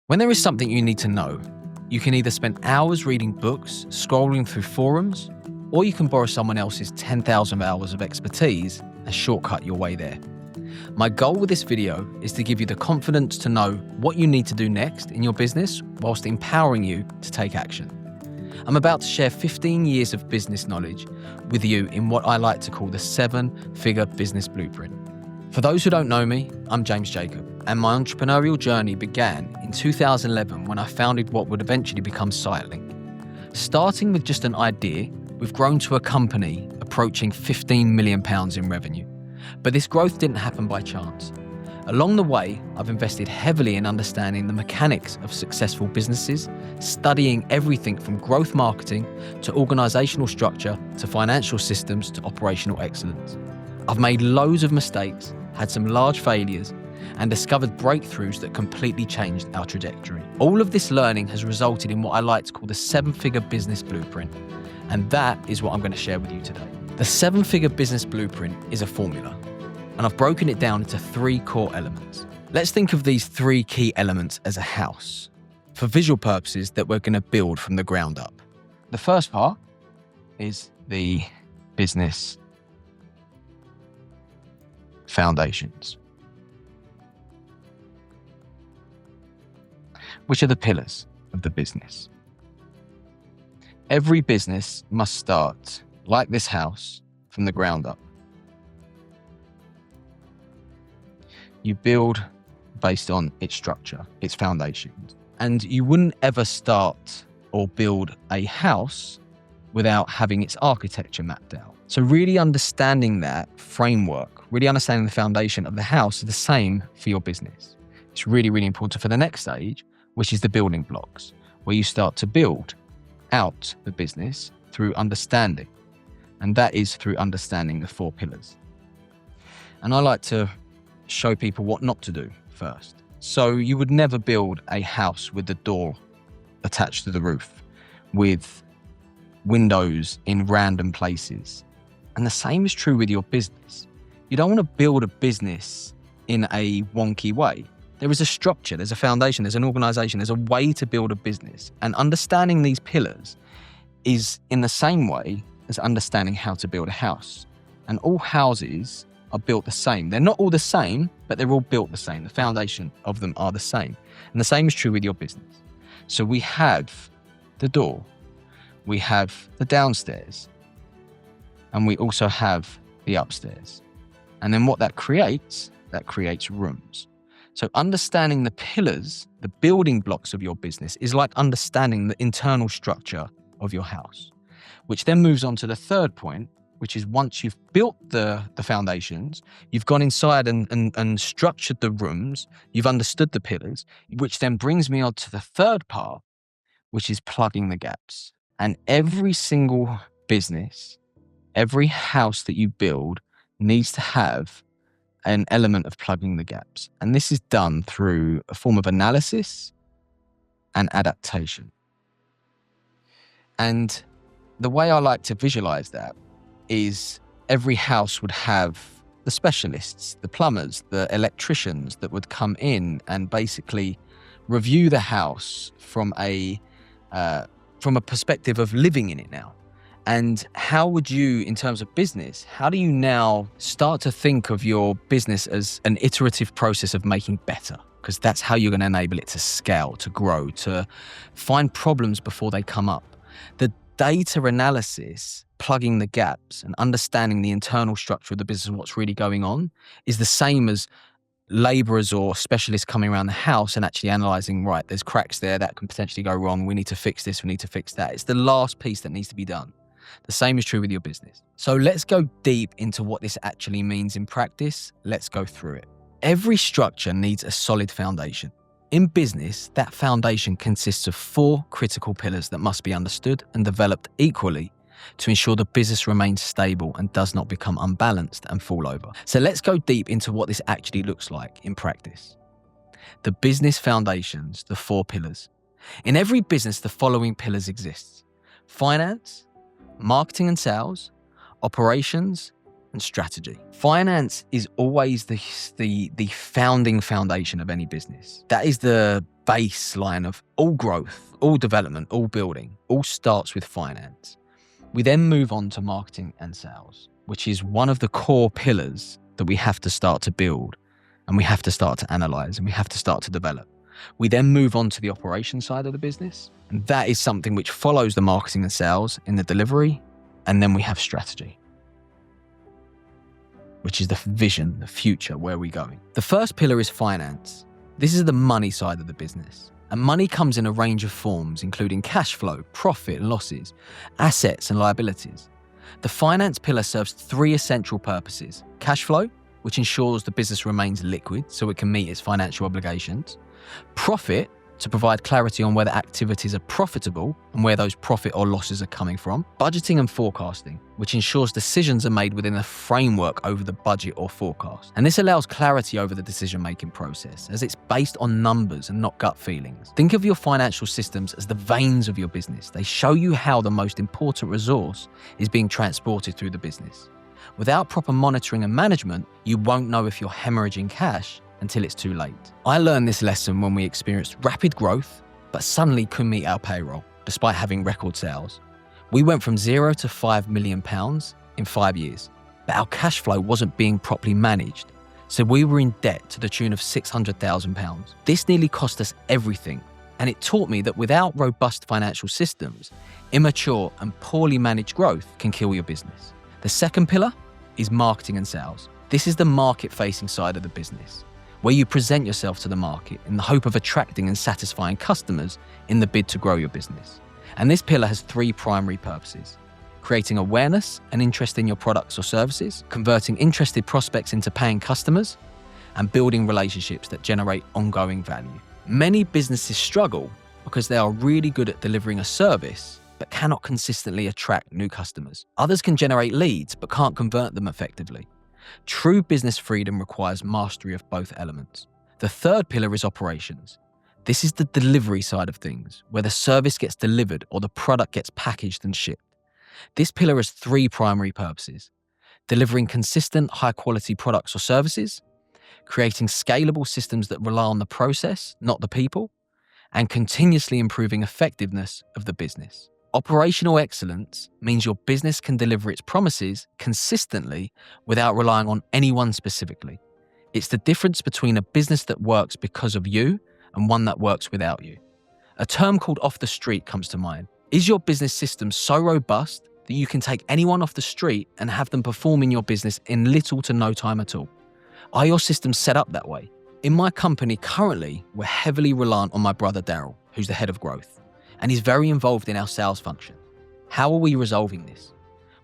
When there is something you need to know, you can either spend hours reading books, scrolling through forums, or you can borrow someone else's 10,000 hours of expertise and shortcut your way there. My goal with this video is to give you the confidence to know what you need to do next in your business whilst empowering you to take action. I'm about to share 15 years of business knowledge with you in what I like to call the 7-figure business blueprint. For those who don't know me, I'm James Jacob, and my entrepreneurial journey began in 2011 when I founded what would eventually become Sightlink. Starting with just an idea, we've grown to a company approaching £15 million in revenue. But this growth didn't happen by chance. Along the way, I've invested heavily in understanding the mechanics of successful businesses, studying everything from growth marketing to organizational structure to financial systems to operational excellence. I've made loads of mistakes, had some large failures, and discovered breakthroughs that completely changed our trajectory. All of this learning has resulted in what I like to call the 7-figure business blueprint, and that is what I'm going to share with you today. The 7-figure business blueprint is a formula, and I've broken it down into 3 core elements. Let's think of these 3 key elements as a house, for visual purposes that we're going to build from the ground up. The first part is the business foundations, which are the pillars of the business. Every business must start, like this house, from the ground up. You build based on its structure, its foundations. And you wouldn't ever start or build a house without having its architecture mapped out. So really understanding that framework, really understanding the foundation of the house is the same for your business. It's really, really important for the next stage, which is the building blocks, where you start to build out the business through understanding. And that is through understanding the 4 pillars. And I like to show people what not to do first. So you would never build a house with the door attached to the roof, with windows in random places. And the same is true with your business. You don't want to build a business in a wonky way. There is a structure, there's a foundation, there's an organization, there's a way to build a business. And understanding these pillars is in the same way as understanding how to build a house. And all houses are built the same. They're not all the same, but they're all built the same. The foundation of them are the same. And the same is true with your business. So we have the door, we have the downstairs, and we also have the upstairs. And then what that creates rooms. So understanding the pillars, the building blocks of your business is like understanding the internal structure of your house, which then moves on to the third point, which is once you've built the foundations, you've gone inside and structured the rooms, you've understood the pillars, which then brings me on to the third part, which is plugging the gaps. And every single business, every house that you build needs to have an element of plugging the gaps. And this is done through a form of analysis and adaptation. And the way I like to visualize that is every house would have the specialists, the plumbers, the electricians that would come in and basically review the house from a perspective of living in it now. And how would you, in terms of business, how do you now start to think of your business as an iterative process of making better? Because that's how you're going to enable it to scale, to grow, to find problems before they come up. The data analysis, plugging the gaps and understanding the internal structure of the business and what's really going on is the same as laborers or specialists coming around the house and actually analyzing, right, there's cracks there that can potentially go wrong. We need to fix this. We need to fix that. It's the last piece that needs to be done. The same is true with your business. So let's go deep into what this actually means in practice. Let's go through it. Every structure needs a solid foundation. In business, that foundation consists of 4 critical pillars that must be understood and developed equally to ensure the business remains stable and does not become unbalanced and fall over. So let's go deep into what this actually looks like in practice. The business foundations, the 4 pillars. In every business, the following pillars exist: finance, marketing and sales, operations, and strategy. Finance is always the founding foundation of any business. That is the baseline of all growth, all development, all building, all starts with finance. We then move on to marketing and sales, which is one of the core pillars that we have to start to build, and we have to start to analyze, and we have to start to develop. We then move on to the operation side of the business, and that is something which follows the marketing and sales in the delivery, and then we have strategy, which is the vision, the future, where we're going. The first pillar is finance. This is the money side of the business. And money comes in a range of forms, including cash flow, profit and losses, assets and liabilities. The finance pillar serves three essential purposes: cash flow, which ensures the business remains liquid so it can meet its financial obligations; profit, to provide clarity on whether activities are profitable and where those profit or losses are coming from; budgeting and forecasting, which ensures decisions are made within a framework over the budget or forecast. And this allows clarity over the decision-making process, as it's based on numbers and not gut feelings. Think of your financial systems as the veins of your business. They show you how the most important resource is being transported through the business. Without proper monitoring and management, you won't know if you're hemorrhaging cash until it's too late. I learned this lesson when we experienced rapid growth, but suddenly couldn't meet our payroll, despite having record sales. We went from £0 to £5 million in 5 years, but our cash flow wasn't being properly managed, so we were in debt to the tune of £600,000. This nearly cost us everything, and it taught me that without robust financial systems, immature and poorly managed growth can kill your business. The second pillar is marketing and sales. This is the market-facing side of the business, where you present yourself to the market in the hope of attracting and satisfying customers in the bid to grow your business. And this pillar has three primary purposes: creating awareness and interest in your products or services, converting interested prospects into paying customers, and building relationships that generate ongoing value. Many businesses struggle because they are really good at delivering a service, but cannot consistently attract new customers. Others can generate leads, but can't convert them effectively. True business freedom requires mastery of both elements. The third pillar is operations. This is the delivery side of things, where the service gets delivered or the product gets packaged and shipped. This pillar has three primary purposes: delivering consistent, high-quality products or services, creating scalable systems that rely on the process, not the people, and continuously improving effectiveness of the business. Operational excellence means your business can deliver its promises consistently without relying on anyone specifically. It's the difference between a business that works because of you and one that works without you. A term called off the street comes to mind. Is your business system so robust that you can take anyone off the street and have them perform in your business in little to no time at all? Are your systems set up that way? In my company currently, we're heavily reliant on my brother Daryl, who's the head of growth, and he's very involved in our sales function. How are we resolving this?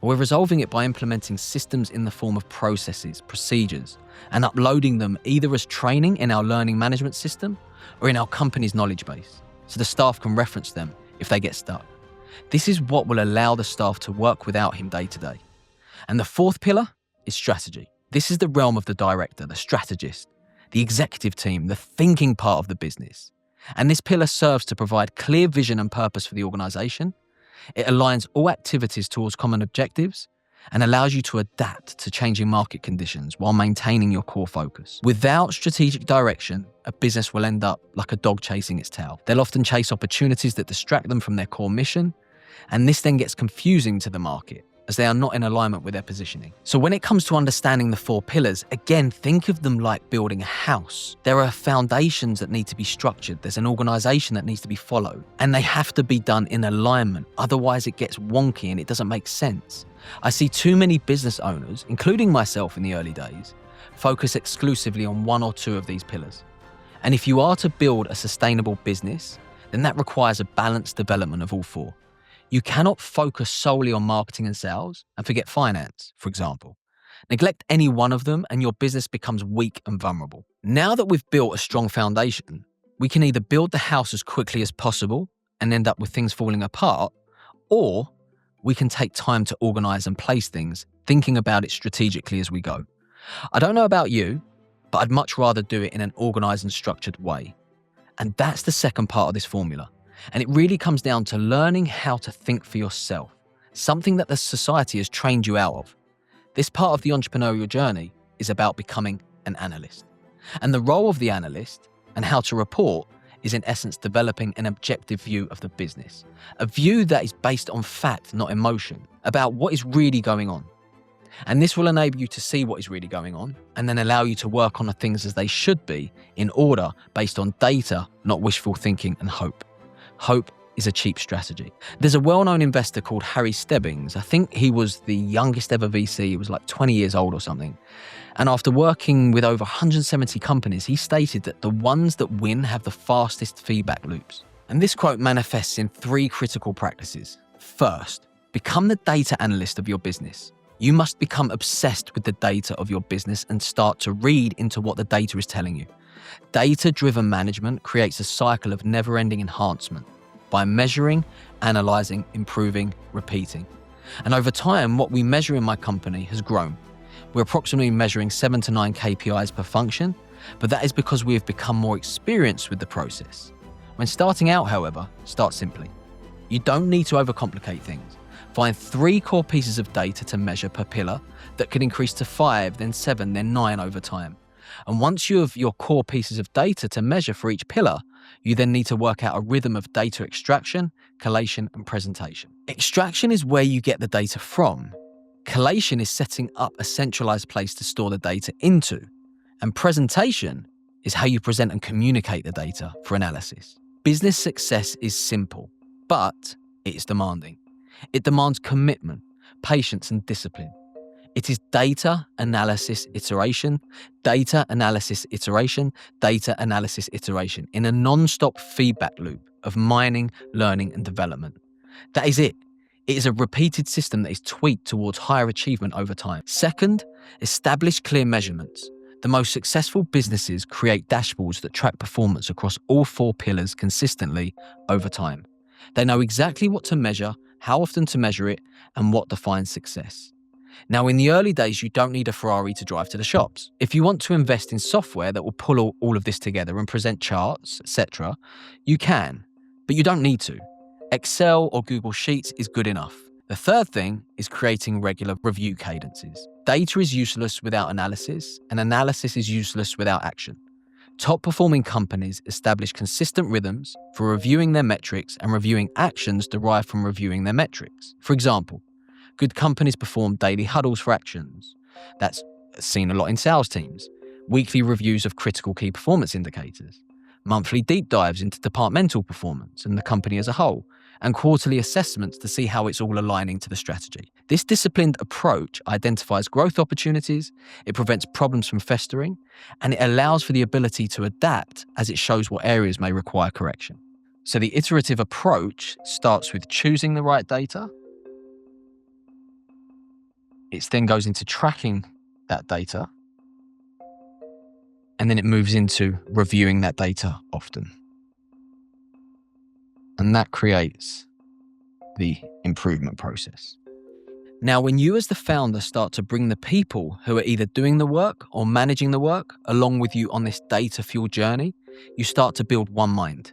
Well, we're resolving it by implementing systems in the form of processes, procedures, and uploading them either as training in our learning management system or in our company's knowledge base, so the staff can reference them if they get stuck. This is what will allow the staff to work without him day to day. And the fourth pillar is strategy. This is the realm of the director, the strategist, the executive team, the thinking part of the business. And this pillar serves to provide clear vision and purpose for the organization. It aligns all activities towards common objectives and allows you to adapt to changing market conditions while maintaining your core focus. Without strategic direction, a business will end up like a dog chasing its tail. They'll often chase opportunities that distract them from their core mission, and this then gets confusing to the market as they are not in alignment with their positioning. So when it comes to understanding the four pillars, again, think of them like building a house. There are foundations that need to be structured. There's an organization that needs to be followed, and they have to be done in alignment. Otherwise it gets wonky and it doesn't make sense. I see too many business owners, including myself in the early days, focus exclusively on one or two of these pillars. And if you are to build a sustainable business, then that requires a balanced development of all four. You cannot focus solely on marketing and sales and forget finance, for example. Neglect any one of them and your business becomes weak and vulnerable. Now that we've built a strong foundation, we can either build the house as quickly as possible and end up with things falling apart, or we can take time to organize and place things, thinking about it strategically as we go. I don't know about you, but I'd much rather do it in an organized and structured way. And that's the second part of this formula. And it really comes down to learning how to think for yourself, something that the society has trained you out of. This part of the entrepreneurial journey is about becoming an analyst. And the role of the analyst and how to report is in essence developing an objective view of the business, a view that is based on fact, not emotion, about what is really going on. And this will enable you to see what is really going on and then allow you to work on the things as they should be in order based on data, not wishful thinking and hope. Hope is a cheap strategy. There's a well-known investor called Harry Stebbings. I think he was the youngest ever VC. He was like 20 years old or something. And after working with over 170 companies, he stated that the ones that win have the fastest feedback loops. And this quote manifests in 3 critical practices. First, become the data analyst of your business. You must become obsessed with the data of your business and start to read into what the data is telling you. Data-driven management creates a cycle of never-ending enhancement by measuring, analyzing, improving, repeating. And over time, what we measure in my company has grown. We're approximately measuring 7 to 9 KPIs per function, but that is because we have become more experienced with the process. When starting out, however, start simply. You don't need to overcomplicate things. Find 3 core pieces of data to measure per pillar that could increase to 5, then 7, then 9 over time. And once you have your core pieces of data to measure for each pillar, you then need to work out a rhythm of data extraction, collation, and presentation. Extraction is where you get the data from. Collation is setting up a centralized place to store the data into. And presentation is how you present and communicate the data for analysis. Business success is simple, but it is demanding. It demands commitment, patience, and discipline. It is data analysis iteration, data analysis iteration, data analysis iteration in a non-stop feedback loop of mining, learning, and development. That is it. It is a repeated system that is tweaked towards higher achievement over time. Second, establish clear measurements. The most successful businesses create dashboards that track performance across all 4 pillars consistently over time. They know exactly what to measure, how often to measure it, and what defines success. Now, in the early days, you don't need a Ferrari to drive to the shops. If you want to invest in software that will pull all of this together and present charts, etc., you can, but you don't need to. Excel or Google Sheets is good enough. The third thing is creating regular review cadences. Data is useless without analysis, and analysis is useless without action. Top-performing companies establish consistent rhythms for reviewing their metrics and reviewing actions derived from reviewing their metrics. For example, good companies perform daily huddles for actions. That's seen a lot in sales teams. Weekly reviews of critical key performance indicators. Monthly deep dives into departmental performance and the company as a whole. And quarterly assessments to see how it's all aligning to the strategy. This disciplined approach identifies growth opportunities, it prevents problems from festering, and it allows for the ability to adapt as it shows what areas may require correction. So the iterative approach starts with choosing the right data. It then goes into tracking that data, and then it moves into reviewing that data often. And that creates the improvement process. Now, when you as the founder start to bring the people who are either doing the work or managing the work along with you on this data-fueled journey, you start to build one mind.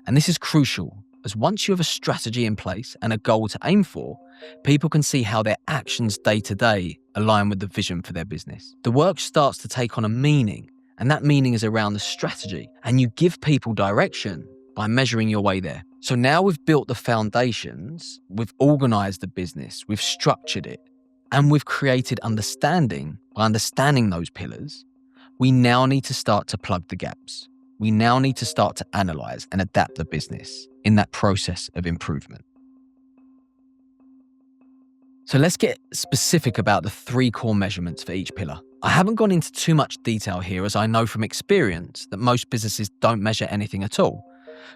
And this is crucial, as once you have a strategy in place and a goal to aim for, people can see how their actions day to day align with the vision for their business. The work starts to take on a meaning, and that meaning is around the strategy, and you give people direction by measuring your way there. So now we've built the foundations, we've organized the business, we've structured it, and we've created understanding. By understanding those pillars, we now need to start to plug the gaps. We now need to start to analyze and adapt the business in that process of improvement. So let's get specific about the 3 core measurements for each pillar. I haven't gone into too much detail here, as I know from experience that most businesses don't measure anything at all.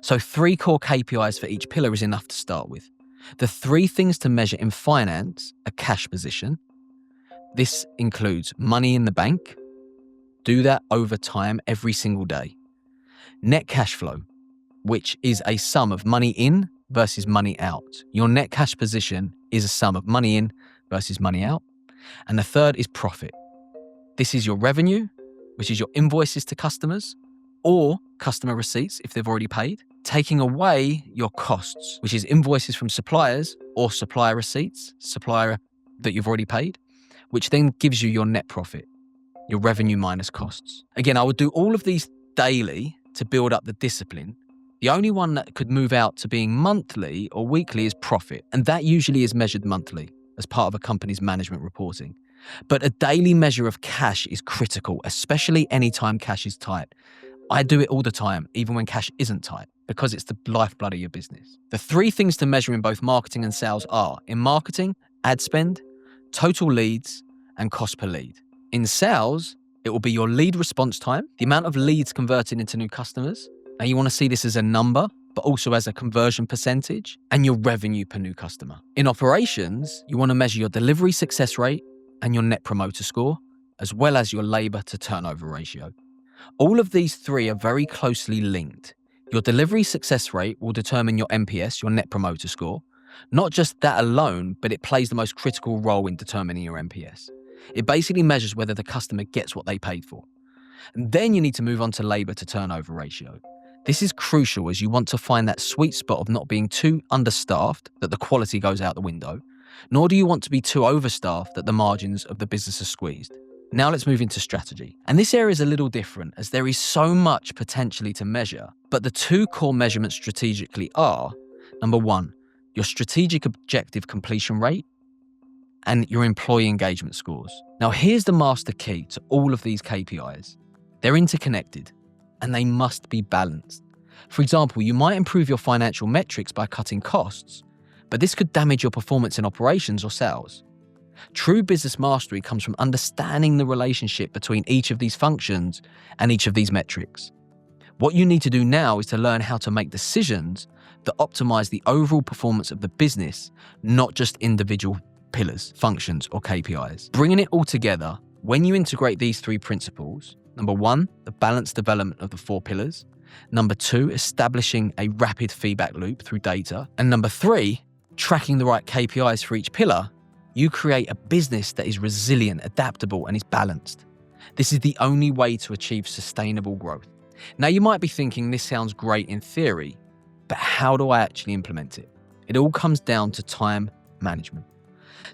So 3 core KPIs for each pillar is enough to start with. The 3 things to measure in finance are cash position. This includes money in the bank. Do that over time every single day. Net cash flow, which is a sum of money in versus money out. Your net cash position is a sum of money in versus money out. And the third is profit. This is your revenue, which is your invoices to customers, or customer receipts if they've already paid, taking away your costs, which is invoices from suppliers or supplier receipts, supplier that you've already paid, which then gives you your net profit, your revenue minus costs. Again, I would do all of these daily to build up the discipline, The only one that could move out to being monthly or weekly is profit, and that usually is measured monthly as part of a company's management reporting. But a daily measure of cash is critical, especially anytime cash is tight. I do it all the time, even when cash isn't tight, because it's the lifeblood of your business. The three things to measure in both marketing and sales are, in marketing, ad spend, total leads, and cost per lead. In sales, it will be your lead response time, the amount of leads converted into new customers. Now you want to see this as a number, but also as a conversion percentage, and your revenue per new customer. In operations, you want to measure your delivery success rate and your net promoter score, as well as your labor to turnover ratio. All of these three are very closely linked. Your delivery success rate will determine your NPS, your net promoter score. Not just that alone, but it plays the most critical role in determining your NPS. It basically measures whether the customer gets what they paid for. And then you need to move on to labor to turnover ratio. This is crucial as you want to find that sweet spot of not being too understaffed that the quality goes out the window, nor do you want to be too overstaffed that the margins of the business are squeezed. Now let's move into strategy. And this area is a little different as there is so much potentially to measure, but the two core measurements strategically are, number one, your strategic objective completion rate and your employee engagement scores. Now here's the master key to all of these KPIs. They're interconnected and they must be balanced. For example, you might improve your financial metrics by cutting costs, but this could damage your performance in operations or sales. True business mastery comes from understanding the relationship between each of these functions and each of these metrics. What you need to do now is to learn how to make decisions that optimize the overall performance of the business, not just individual pillars, functions, or KPIs. Bringing it all together, when you integrate these three principles, number one, the balanced development of the four pillars. Number two, establishing a rapid feedback loop through data. And number three, tracking the right KPIs for each pillar, you create a business that is resilient, adaptable, and is balanced. This is the only way to achieve sustainable growth. Now, you might be thinking this sounds great in theory, but how do I actually implement it? It all comes down to time management.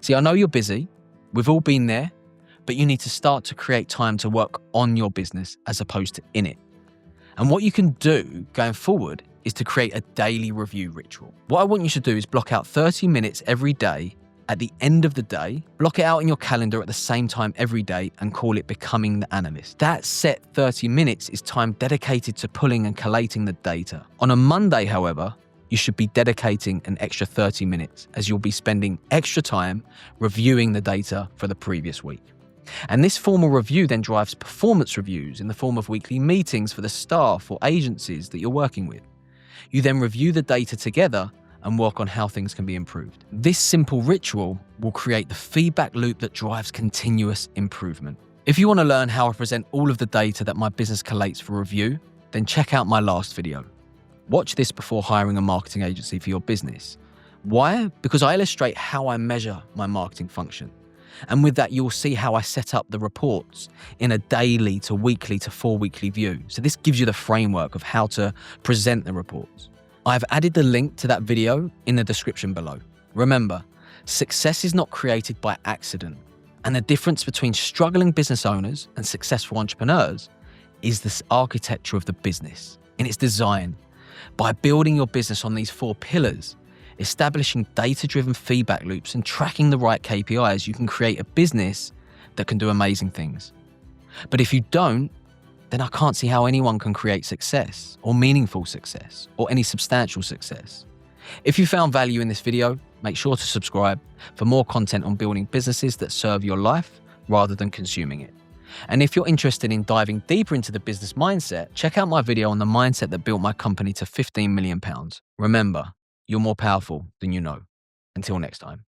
See, I know you're busy. We've all been there, but you need to start to create time to work on your business as opposed to in it. And what you can do going forward is to create a daily review ritual. What I want you to do is block out 30 minutes every day. At the end of the day, block it out in your calendar at the same time every day and call it becoming the analyst. That set 30 minutes is time dedicated to pulling and collating the data. On a Monday, however, you should be dedicating an extra 30 minutes as you'll be spending extra time reviewing the data for the previous week. And this formal review then drives performance reviews in the form of weekly meetings for the staff or agencies that you're working with. You then review the data together and work on how things can be improved. This simple ritual will create the feedback loop that drives continuous improvement. If you want to learn how I present all of the data that my business collates for review, then check out my last video. Watch this before hiring a marketing agency for your business. Why? Because I illustrate how I measure my marketing function. And with that, you'll see how I set up the reports in a daily to weekly to 4-weekly view. So this gives you the framework of how to present the reports. I've added the link to that video in the description below. Remember, success is not created by accident. And the difference between struggling business owners and successful entrepreneurs is this architecture of the business in its design. By building your business on these 4 pillars, establishing data-driven feedback loops and tracking the right KPIs, you can create a business that can do amazing things. But if you don't, then I can't see how anyone can create success or meaningful success or any substantial success. If you found value in this video, make sure to subscribe for more content on building businesses that serve your life rather than consuming it. And if you're interested in diving deeper into the business mindset, check out my video on the mindset that built my company to £15 million. Remember, you're more powerful than you know. Until next time.